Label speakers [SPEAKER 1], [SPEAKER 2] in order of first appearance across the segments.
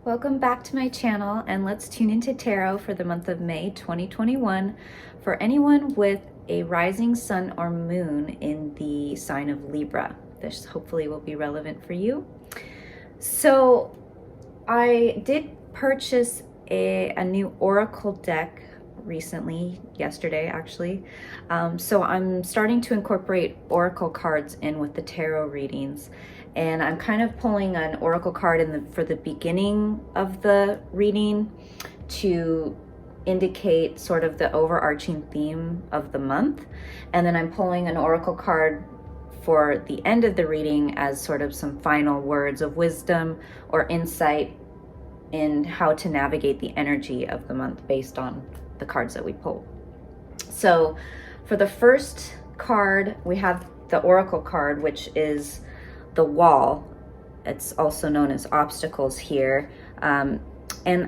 [SPEAKER 1] Welcome back to my channel, and let's tune into tarot for the month of May 2021 for anyone with a rising sun or moon in the sign of Libra. This hopefully will be relevant for you. So I did purchase a new oracle deck recently, yesterday actually. So I'm starting to incorporate oracle cards in with the tarot readings. And I'm kind of pulling an oracle card for the beginning of the reading to indicate sort of the overarching theme of the month. And then I'm pulling an oracle card for the end of the reading as sort of some final words of wisdom or insight in how to navigate the energy of the month based on the cards that we pull. So for the first card, we have the oracle card, which is the wall. It's also known as obstacles here. And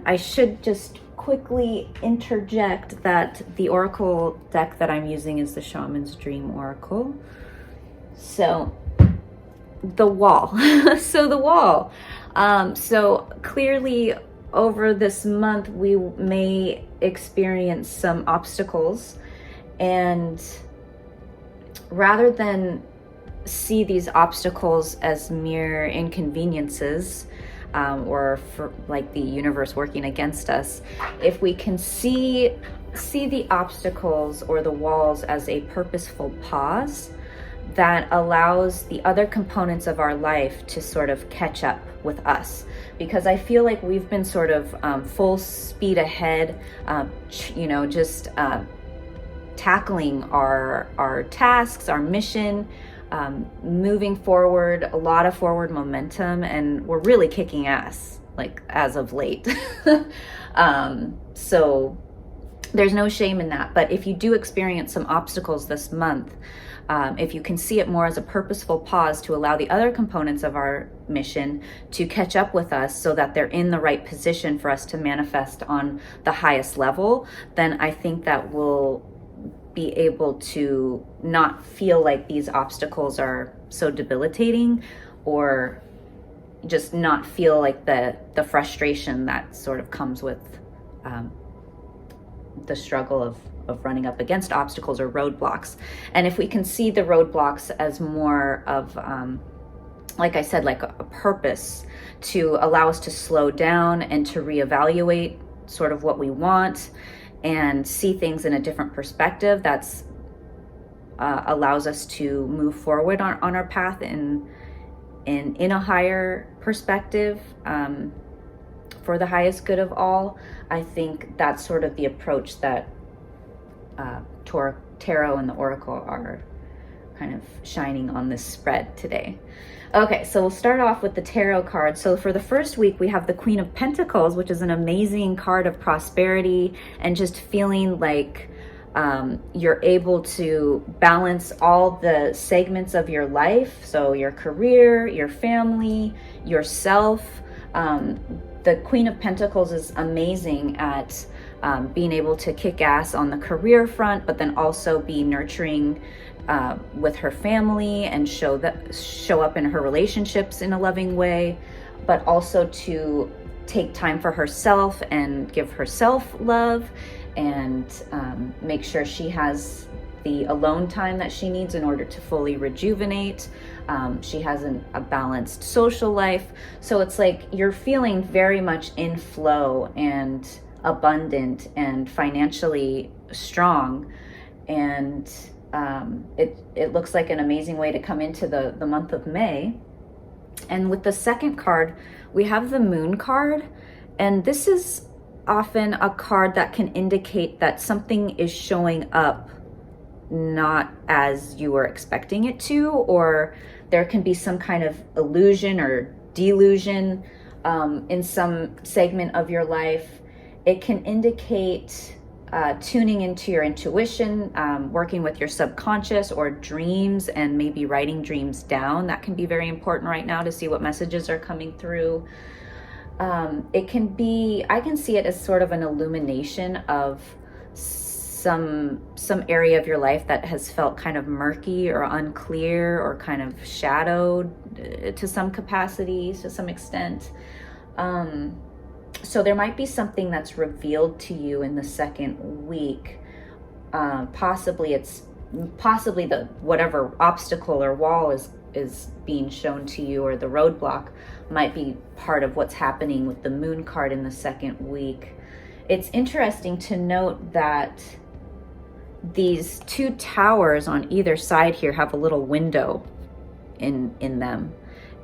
[SPEAKER 1] I should just quickly interject that the oracle deck that I'm using is the Shaman's Dream Oracle. So the wall. So the wall. So clearly over this month, we may experience some obstacles, and rather than see these obstacles as mere inconveniences or for like the universe working against us, if we can see the obstacles or the walls as a purposeful pause that allows the other components of our life to sort of catch up with us. Because I feel like we've been sort of full speed ahead, just tackling our tasks, our mission, moving forward, a lot of forward momentum, and we're really kicking ass, like as of late. So there's no shame in that. But if you do experience some obstacles this month, if you can see it more as a purposeful pause to allow the other components of our mission to catch up with us so that they're in the right position for us to manifest on the highest level, then I think that we'll be able to not feel like these obstacles are so debilitating, or just not feel like the frustration that sort of comes with the struggle of running up against obstacles or roadblocks. And if we can see the roadblocks as more of, like I said, like a purpose to allow us to slow down and to reevaluate sort of what we want and see things in a different perspective, that's allows us to move forward on our path in a higher perspective, for the highest good of all. I think that's sort of the approach that tarot and the oracle are kind of shining on this spread today. Okay, so we'll start off with the tarot card. So for the first week, we have the Queen of Pentacles, which is an amazing card of prosperity and just feeling like you're able to balance all the segments of your life. So your career, your family, yourself. The Queen of Pentacles is amazing at being able to kick ass on the career front, but then also be nurturing with her family and show up in her relationships in a loving way, but also to take time for herself and give herself love and make sure she has the alone time that she needs in order to fully rejuvenate. She has a balanced social life. So it's like you're feeling very much in flow and abundant and financially strong. And it looks like an amazing way to come into the month of May. And with the second card, we have the Moon card. And this is often a card that can indicate that something is showing up not as you were expecting it to, or there can be some kind of illusion or delusion in some segment of your life. It can indicate tuning into your intuition, working with your subconscious or dreams, and maybe writing dreams down. That can be very important right now to see what messages are coming through. It can be, I can see it as sort of an illumination of some area of your life that has felt kind of murky or unclear or kind of shadowed to some capacity, to some extent. So there might be something that's revealed to you in the second week. Possibly the whatever obstacle or wall is being shown to you, or the roadblock might be part of what's happening with the moon card in the second week. It's interesting to note that these two towers on either side here have a little window in them,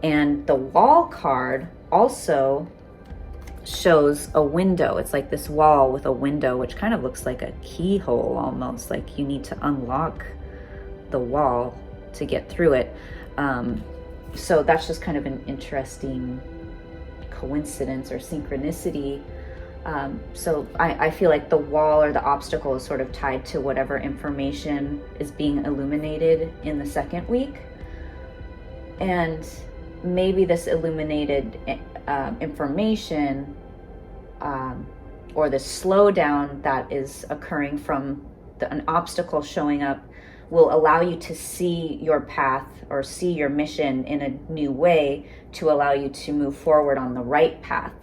[SPEAKER 1] and the wall card also shows a window. It's like this wall with a window, which kind of looks like a keyhole almost, like you need to unlock the wall to get through it. So that's just kind of an interesting coincidence or synchronicity. So I feel like the wall or the obstacle is sort of tied to whatever information is being illuminated in the second week. And maybe this illuminated information or the slowdown that is occurring from an obstacle showing up will allow you to see your path or see your mission in a new way to allow you to move forward on the right path.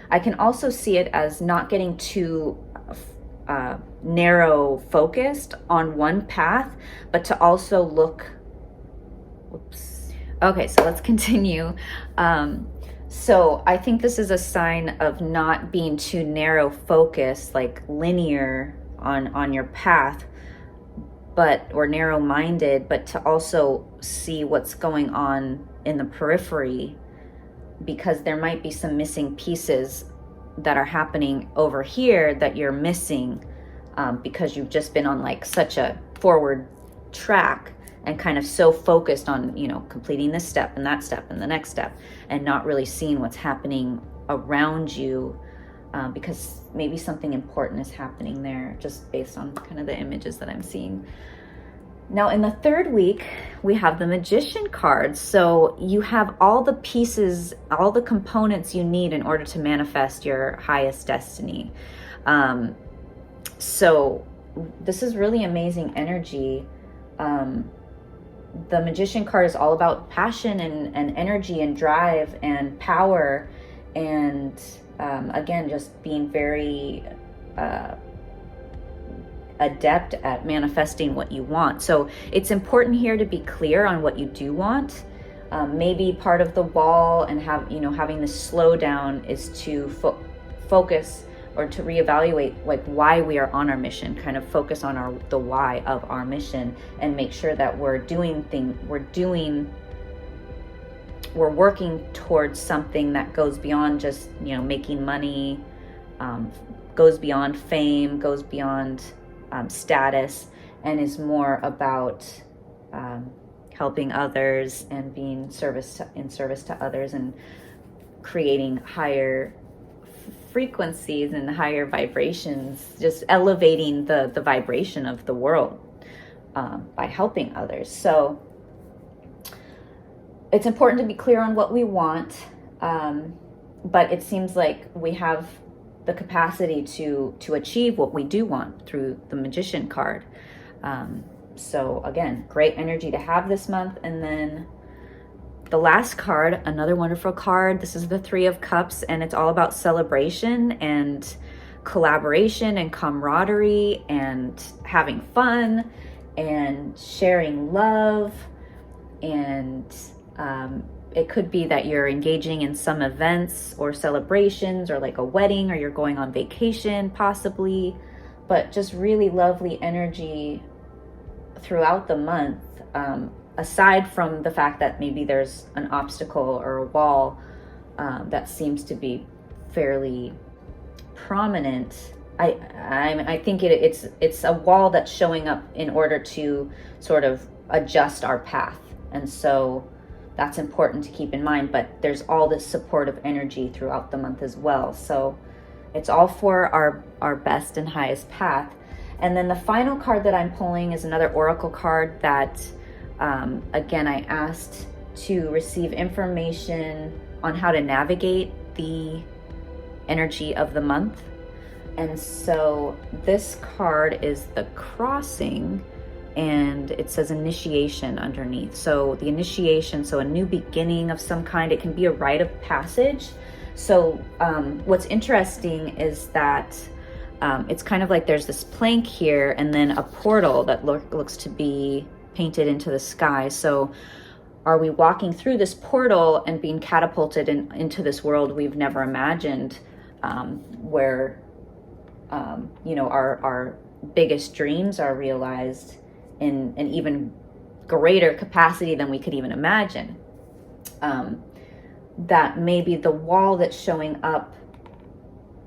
[SPEAKER 1] I can also see it as not getting too narrow focused on one path, but to also look, okay, so let's continue. So I think this is a sign of not being too narrow focused, like linear on your path, or narrow-minded, but to also see what's going on in the periphery, because there might be some missing pieces that are happening over here that you're missing, because you've just been on like such a forward track and kind of so focused on, completing this step and that step and the next step, and not really seeing what's happening around you, because maybe something important is happening there, just based on kind of the images that I'm seeing. Now in the third week, we have the Magician card. So you have all the pieces, all the components you need in order to manifest your highest destiny. So this is really amazing energy. The Magician card is all about passion and energy and drive and power, and again, just being very adept at manifesting what you want. So it's important here to be clear on what you do want. Maybe part of the wall and having this slowdown is to focus or to reevaluate like why we are on our mission, kind of focus on the why of our mission, and make sure that we're working towards something that goes beyond just making money, goes beyond fame, goes beyond status, and is more about helping others and being in service to others, and creating higher frequencies and higher vibrations, just elevating the vibration of the world by helping others. So it's important to be clear on what we want, but it seems like we have the capacity to achieve what we do want through the Magician card. So again, great energy to have this month. And then the last card, another wonderful card. This is the Three of Cups, and it's all about celebration and collaboration and camaraderie and having fun and sharing love. And it could be that you're engaging in some events or celebrations, or like a wedding, or you're going on vacation possibly, but just really lovely energy throughout the month. Aside from the fact that maybe there's an obstacle or a wall that seems to be fairly prominent, I think it's a wall that's showing up in order to sort of adjust our path, and so that's important to keep in mind. But there's all this supportive energy throughout the month as well, so it's all for our best and highest path. And then the final card that I'm pulling is another oracle card that again, I asked to receive information on how to navigate the energy of the month. And so this card is the Crossing, and it says initiation underneath. So the initiation, so a new beginning of some kind. It can be a rite of passage. So what's interesting is that it's kind of like there's this plank here and then a portal that looks to be painted into the sky. So are we walking through this portal and being catapulted into this world we've never imagined, where you know, our biggest dreams are realized in an even greater capacity than we could even imagine? That maybe the wall that's showing up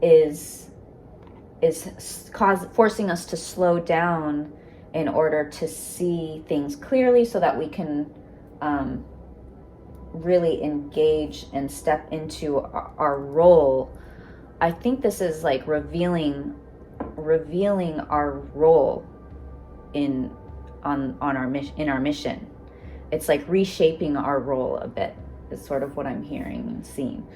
[SPEAKER 1] is forcing us to slow down in order to see things clearly, so that we can really engage and step into our role. I think this is like revealing our role in our mission. It's like reshaping our role a bit, is sort of what I'm hearing and seeing.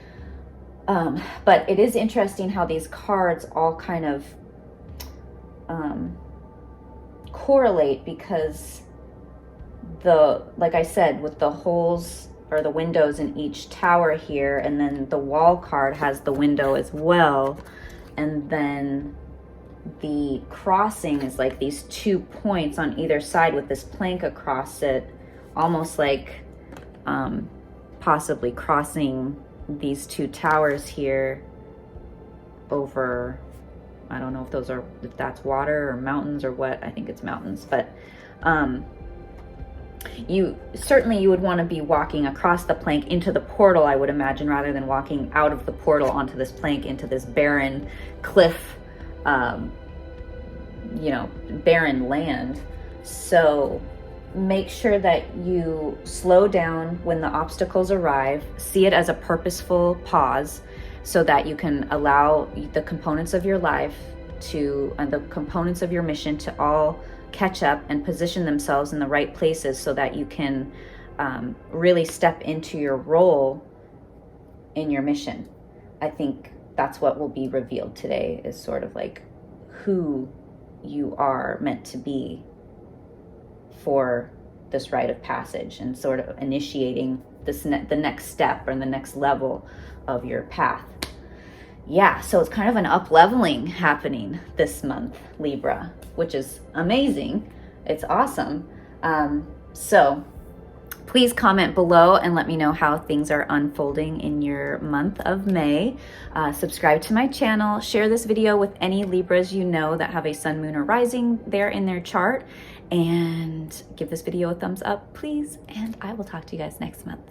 [SPEAKER 1] But it is interesting how these cards all kind of correlate, because like I said, with the holes or the windows in each tower here, and then the wall card has the window as well, and then the crossing is like these 2 points on either side with this plank across it, almost like possibly crossing these 2 towers here over, I don't know if that's water or mountains or what. I think it's mountains, but you would want to be walking across the plank into the portal, I would imagine, rather than walking out of the portal onto this plank into this barren cliff, you know, barren land. So make sure that you slow down when the obstacles arrive. See it as a purposeful pause, so that you can allow the components of your life and the components of your mission to all catch up and position themselves in the right places, so that you can really step into your role in your mission. I think that's what will be revealed today, is sort of like who you are meant to be for this rite of passage, and sort of initiating the next step or the next level of your path. Yeah, so it's kind of an up-leveling happening this month, Libra, which is amazing. It's awesome. So please comment below and let me know how things are unfolding in your month of May. Subscribe to my channel. Share this video with any Libras you know that have a sun, moon, or rising there in their chart. And give this video a thumbs up, please. And I will talk to you guys next month.